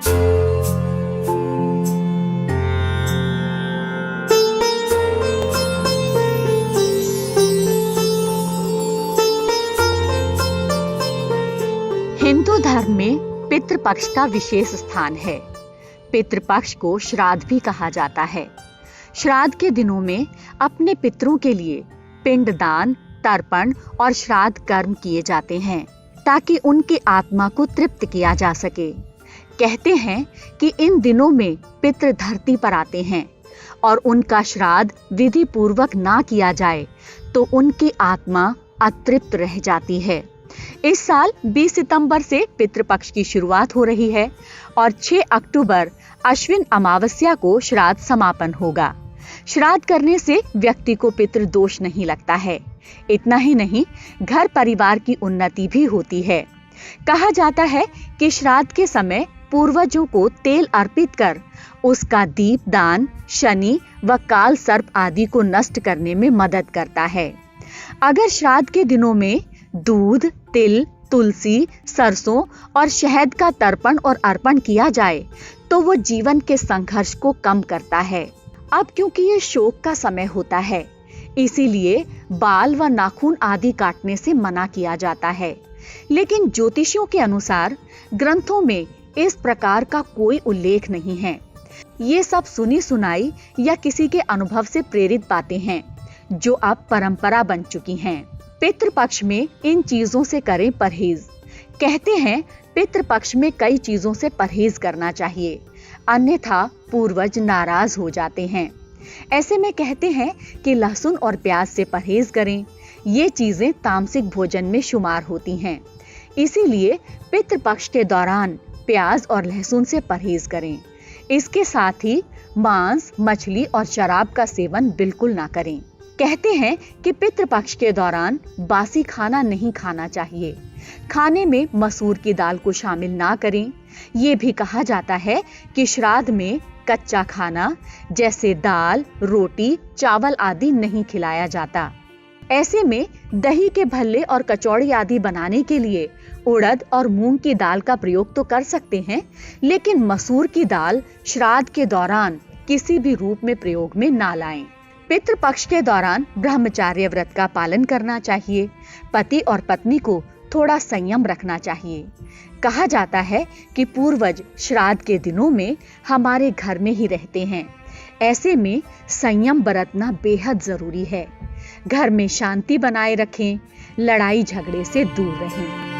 हिंदू धर्म में पितृपक्ष का विशेष स्थान है। पितृपक्ष को श्राद्ध भी कहा जाता है। श्राद्ध के दिनों में अपने पितरों के लिए पिंडदान, तर्पण और श्राद्ध कर्म किए जाते हैं ताकि उनकी आत्मा को तृप्त किया जा सके। कहते हैं कि इन दिनों में पितृ धरती पर आते हैं और उनका श्राद्ध विधि पूर्वक ना किया जाए तो उनकी आत्मा अतृप्त रह जाती है। इस साल 20 सितंबर से पितृपक्ष की शुरुआत हो रही है और 6 अक्टूबर अश्विन अमावस्या को श्राद्ध समापन होगा। श्राद्ध करने से व्यक्ति को पितृ दोष नहीं लगता है। इतना ही नहीं, घर परिवार की उन्नति भी होती है। कहा जाता है कि श्राद्ध के समय पूर्वजों को तेल अर्पित कर उसका दीप दान शनि व काल सर्प आदि को नष्ट करने में मदद करता है। अगर श्राद्ध के दिनों में दूध, तिल, तुलसी, सरसों और शहद का तर्पण और अर्पण किया जाए तो वो जीवन के संघर्ष को कम करता है। अब क्योंकि ये शोक का समय होता है, इसीलिए बाल व नाखून आदि काटने से मना किया जाता है। लेकिन ज्योतिषियों के अनुसार ग्रंथों में इस प्रकार का कोई उल्लेख नहीं है। ये सब सुनी सुनाई या किसी के अनुभव से प्रेरित बातें हैं जो अब परंपरा बन चुकी हैं। पितृपक्ष में इन चीजों से करें परहेज। कहते हैं पितृपक्ष में कई चीजों से परहेज करना चाहिए, अन्यथा पूर्वज नाराज हो जाते हैं। ऐसे में कहते हैं कि लहसुन और प्याज से परहेज करें। ये चीजें तामसिक भोजन में शुमार होती हैं। इसीलिए पितृपक्ष के दौरान प्याज और लहसुन से परहेज करें। इसके साथ ही मांस, मछली और शराब का सेवन बिल्कुल ना करें। कहते हैं कि पितृपक्ष के दौरान बासी खाना नहीं खाना चाहिए। खाने में मसूर की दाल को शामिल ना करें। ये भी कहा जाता है कि श्राद्ध में कच्चा खाना जैसे दाल, रोटी, चावल आदि नहीं खिलाया जाता। ऐसे में दही के भल्ले और कचौड़ी आदि बनाने के लिए उड़द और मूंग की दाल का प्रयोग तो कर सकते हैं, लेकिन मसूर की दाल श्राद्ध के दौरान किसी भी रूप में प्रयोग में ना लाएं। पितृपक्ष के दौरान ब्रह्मचर्य व्रत का पालन करना चाहिए। पति और पत्नी को थोड़ा संयम रखना चाहिए। कहा जाता है कि पूर्वज श्राद्ध के दिनों में हमारे घर में ही रहते हैं। ऐसे में संयम बरतना बेहद जरूरी है। घर में शांति बनाए रखें, लड़ाई झगड़े से दूर रहें।